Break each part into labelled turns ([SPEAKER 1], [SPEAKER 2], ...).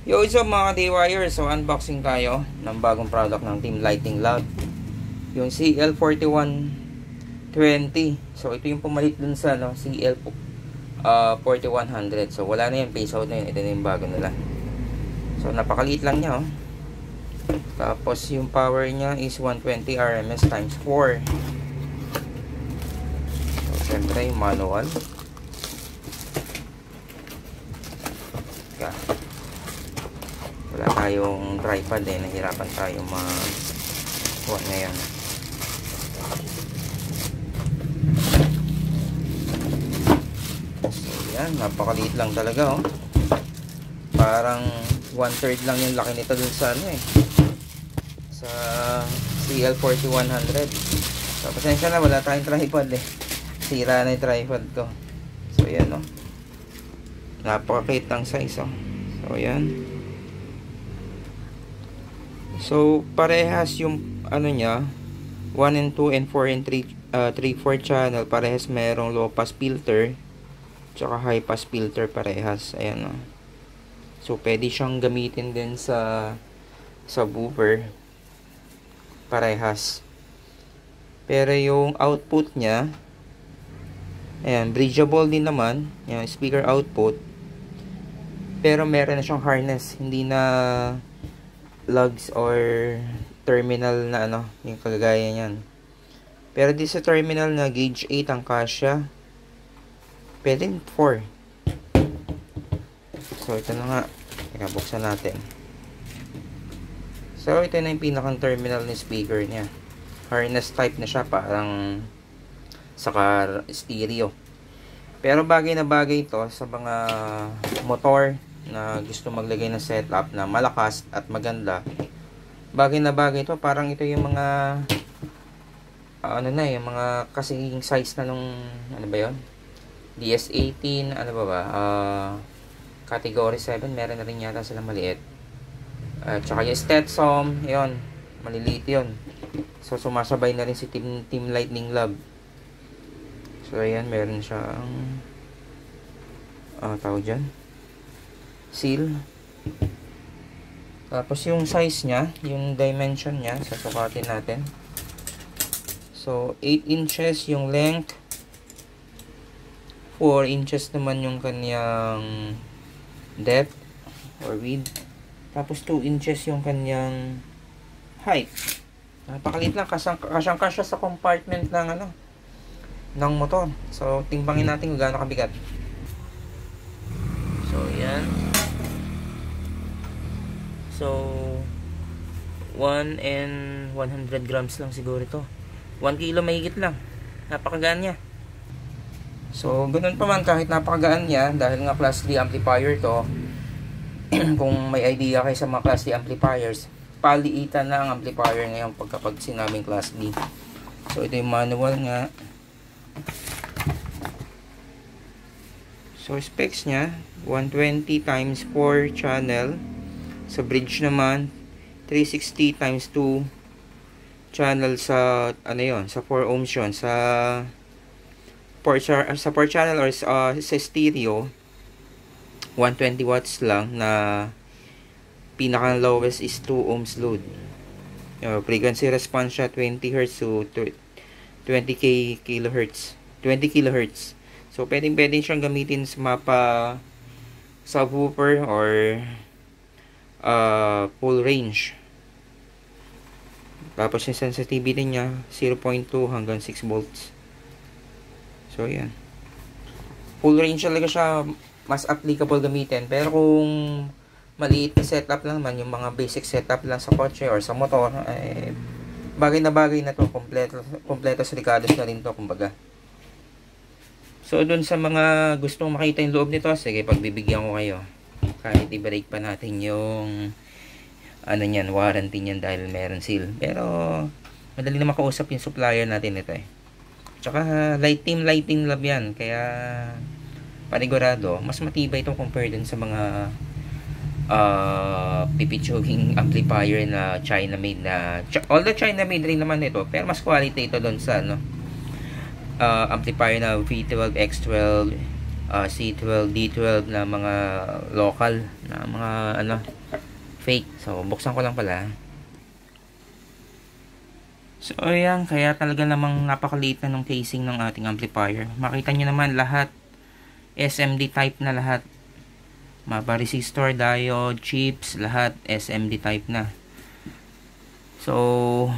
[SPEAKER 1] Yo, what's up mga DIYers? So unboxing tayo ng bagong product ng Team Lighting Lab, yung CL4120. So ito yung pumalit dun sa CL4100. So wala na yun, phase out na yun. Ito na yung bago nila. So napakaliit lang niya, oh. Tapos yung power niya is 120 RMS times 4. So syempre yung manual. Wala tayong tripod nahirapan tayo kuha ngayon. So yan, napakaliit lang talaga, oh. Parang 1/3 lang yung laki nito dun sa sa CL4100. So pasensya na, wala tayong tripod sira na yung tripod ko. So yan, oh. Napakaliit ng size, oh. So yan. So parehas yung niya, 1 and 2 and 4 and 3/4 channel, parehas merong low pass filter tsaka high pass filter parehas. Ayan, oh. So pwede siyang gamitin din sa subwoofer, parehas. Pero yung output niya, ayan, bridgeable din naman, yung speaker output. Pero meron na siyang harness, hindi na lugs or terminal na yung kagaya niyan. Pero di sa terminal na gauge 8 ang kasya, pwede 4. So ito na nga, buksan natin. So ito na yung pinakang terminal ni speaker niya. Harness type na siya, parang saka stereo. Pero bagay na bagay ito sa mga motor na gusto maglagay ng setup na malakas at maganda. Bagay na bagay ito. Parang ito yung mga yung mga kasing size na nung ba yun, DS18, category 7, meron na rin yata sila maliit. Tsaka yung Stetson, yun, maliliit yun. So sumasabay na rin si Team Lighting Lab. So ayan, meron siyang tawag dyan, seal. Tapos yung size niya, yung dimension niya, sasukatin natin. So 8 inches yung length, 4 inches naman yung kanyang depth or width, tapos 2 inches yung kanyang height. Napakaliit lang, kasyang-kasya sa compartment ng motor. So timbangin natin kung gaano kabigat. So yan. So 1 and 100 grams lang siguro ito. 1 kilo mahigit lang. Napakagaan niya. So ganoon pa man, kahit napakagaan niya, dahil nga class D amplifier to. Kung may idea kayo sa mga class D amplifiers, paliitan na ang amplifier ngayon pag sinabing class D. So ito yung manual nga. So specs niya, 120 times 4 channel. Sa bridge naman, 360 times 2 channel sa sa 4 ohms yun. Sa 4 channel or sa stereo, 120 watts lang, na pinaka lowest is 2 ohms load. Frequency response siya 20 Hz to 20 kHz. So pwedeng siyang gamitin sa mapa subwoofer or full range. Tapos yung sensitivity niya 0.2 hanggang 6 volts. So yan, full range talaga siya, mas applicable gamitin. Pero kung maliit na setup lang naman, yung mga basic setup lang sa kotse or sa motor, bagay na to, kompleto sa ricados na rin to, kumbaga. So dun sa mga gustong makita yung loob nito, sige, pagbibigyan ko kayo. Kahit i-break pa natin yung niyan, warranty niyan, dahil meron seal. Pero madali na makausap yung supplier natin ito Tsaka Team Lighting Lab yan, kaya panigurado mas matibay ito compare dun sa mga pipichoging amplifier na China made na, although China made rin naman ito, pero mas quality ito dun sa amplifier na V12, X12, C12, D12 na mga local na mga fake. So buksan ko lang pala. So ayan, kaya talaga namang napakaliit na ng casing ng ating amplifier. Makita nyo naman lahat SMD type na lahat. Mapa resistor, diode, chips, lahat SMD type na. So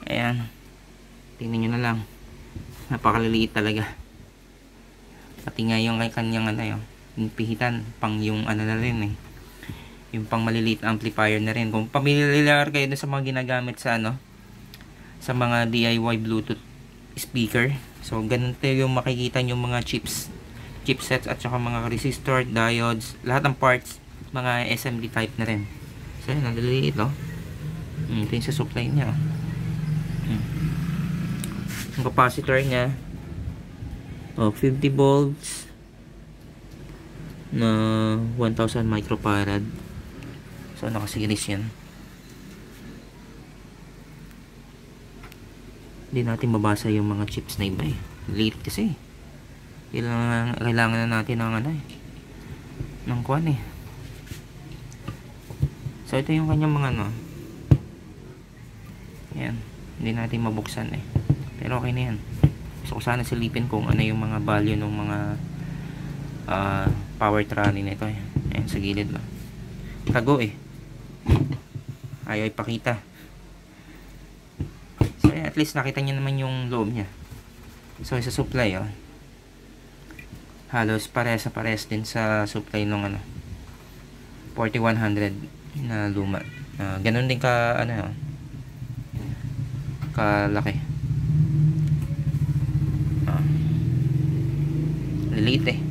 [SPEAKER 1] ayan, tingnan nyo na lang, napakaliliit talaga. Pati nga yung kanyang yung pihitan pang yung na rin yung pang maliliit amplifier na rin. Kung pamilyar kayo sa mga ginagamit sa sa mga DIY Bluetooth speaker, so ganito yung makikita yung mga chipsets at saka mga resistor, diodes, lahat ng parts mga SMD type na rin. So yun, naliliit ito yung sa supply nya. Yung capacitor nya 50 volts na 1000 microfarad. So naka-series yan. Hindi natin mabasa yung mga chips na iba late kasi kailangan na natin ng ng kuwan So ito yung kanyang mga yan, hindi natin mabuksan pero okay na yan. So sana silipin kung yung mga value ng mga power trolley na ito ayan, sa gilid lang tago ayaw ipakita. So ayan, at least nakita nyo naman yung loob nya. So sa supply halos pares din sa supply ng 4100 na luma. Ganun din ka kalaki. Liliit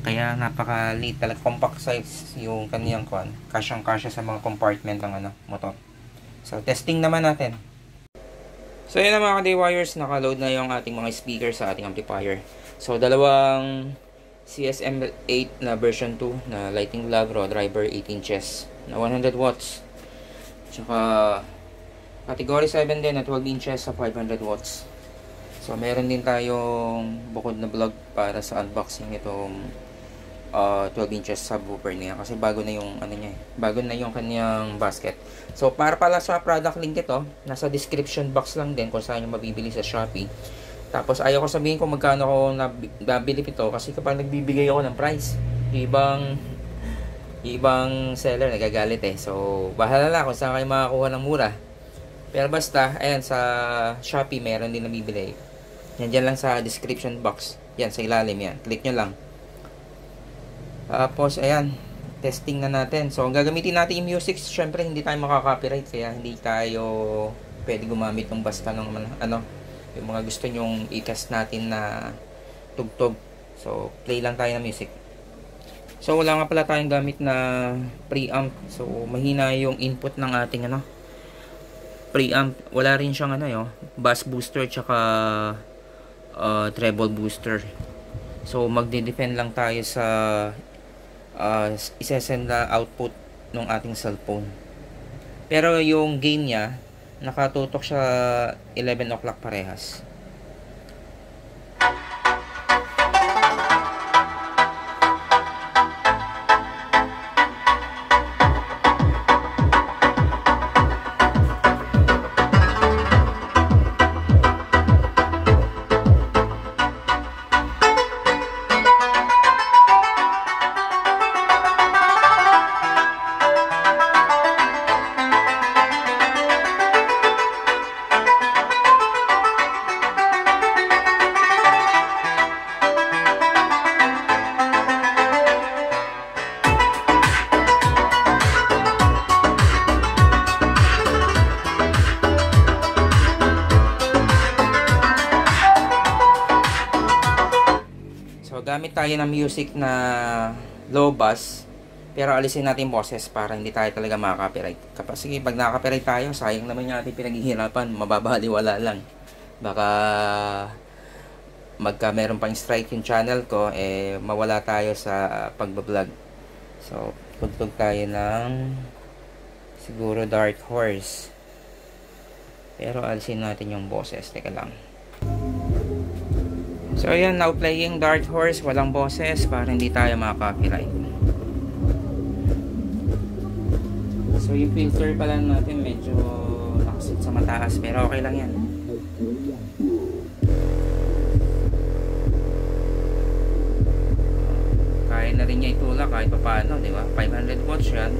[SPEAKER 1] kaya napakaliit talaga, compact size yung kaniyang kasyang-kasya sa mga compartment ng motor. So testing naman natin. So yun na mga ka-DIYers, naka-load na yung ating mga speaker sa ating amplifier. So dalawang CSM8 na version 2 na Lighting Lab raw driver 18 inches na 100 watts. Tsaka category 7 din na 12 inches sa 500 watts. So meron din tayong bukod na vlog para sa unboxing itong 12 inches subwoofer niya kasi bago na yung bago na yung kanyang basket. So para pala sa product link ito, nasa description box lang din kung saan yung mabibili sa Shopee. Tapos ayaw ko sabihin kung magkano ako nabili ito kasi kapag nagbibigay ako ng price, ibang seller nagagalit So bahala na kung saan kayo makakuha ng mura. Pero basta, ayan, sa Shopee meron din nabibili. Yan dyan lang sa description box. Yan, sa ilalim yan. Click nyo lang. Tapos, ayan, testing na natin. So, ang gagamitin natin yung music, syempre hindi tayo makaka-copyright. Kaya hindi tayo pwede gumamit ng basta ng yung mga gusto nyong i-test natin na tugtog. So, play lang tayo ng music. So, wala nga pala tayong gamit na preamp. So, mahina yung input ng ating preamp. Wala rin siyang bass booster tsaka treble booster. So magde-depend lang tayo sa isesend na output ng ating cellphone. Pero yung gain niya nakatutok siya 11 o'clock parehas. Gamit tayo ng music na low bass pero alisin natin boses para hindi tayo talaga makaka-copyright. Kasi pag nakaka-copyright tayo, sayang naman yung ating pinaghihirapan, mababaliwala lang. Baka meron pang strike yung channel ko, mawala tayo sa pagbablog. So tugtog tayo ng siguro Dark Horse pero alisin natin yung boses. Teka lang. So So ayan, now playing Dark Horse, walang boses para hindi tayo maka-copyright. So yung filter pala natin medyo nakasit sa mataas, pero okay lang yan. Kaya na rin niya itulak kahit pa paano, di ba? 500 watts yan.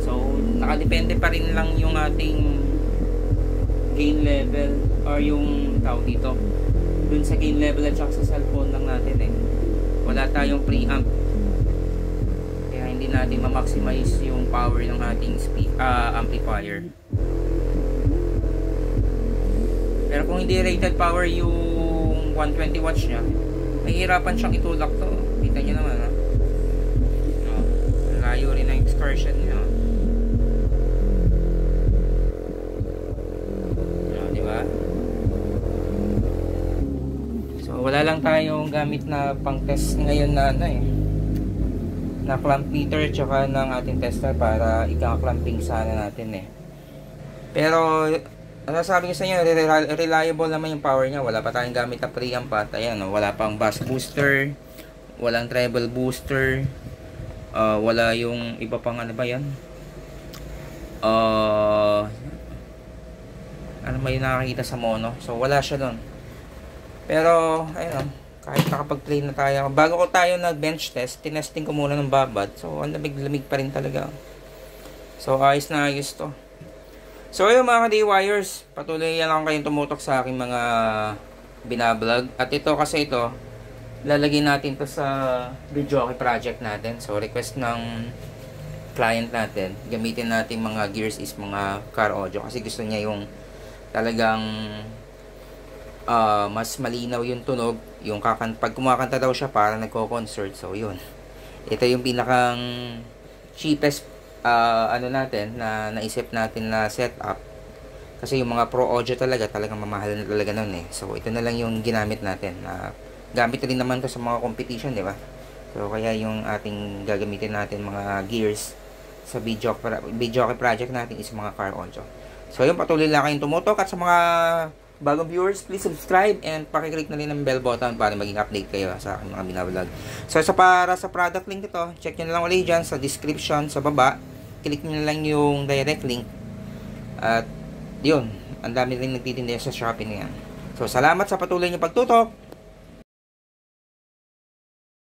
[SPEAKER 1] So nakadepende pa rin lang yung ating gain level or yung tawag dito dun sa gain level at saka sa cellphone lang natin eh. Wala tayong preamp, kaya hindi natin ma-maximize yung power ng ating amplifier. Pero kung hindi rated power yung 120 watts nya, mahihirapan siyang itulak to. Kita nyo naman ha. Layo rin ang excursion nya. Diba? So wala lang tayong gamit na pang test ngayon na ano eh, na clamp meter tsaka ng ating tester para ika-clamping sana natin eh. Pero nasasabi ko sa inyo, reliable naman yung power nya. Wala pa tayong gamit na preamp at ayan, wala pang bass booster, walang treble booster, wala yung iba pang ano ba yan, ano ba yung nakakita sa mono. So wala siya doon. Pero ayun, kahit nakapag-play na tayo, bago ko tayo nag-bench test, tinesting ko muna ng babad. So ang lamig-lamig pa rin talaga. So ayos na ayos to. So ayun mga ka-DIYers, patuloy lang kayong tumutok sa aking mga binablog. At ito kasi ito, lalagay natin to sa video project natin. So request ng client natin, gamitin natin mga gears is mga car audio. Kasi gusto niya yung talagang mas malinaw yung tunog. Yung pag kumakanta daw siya para nagko-concert. So yun, ito yung pinakang cheapest ano natin na naisip natin na setup, kasi yung mga pro audio talagang mamahal na talaga nun eh. So ito na lang yung ginamit natin, na gamit rin naman to sa mga competition, di ba? So kaya yung ating gagamitin natin mga gears sa video project natin is mga car audio. So yun, patuloy lang kayong tumutok, at sa mga bagong viewers, please subscribe and pakiclick na rin ng bell button para maging update kayo sa aking mga binablog. So para sa product link ito, check nyo na lang ulit dyan sa description sa baba. Click nyo na lang yung direct link. At yun, ang dami rin nagtitinda sa Shopee na yan. So salamat sa patuloy nyo pagtutok.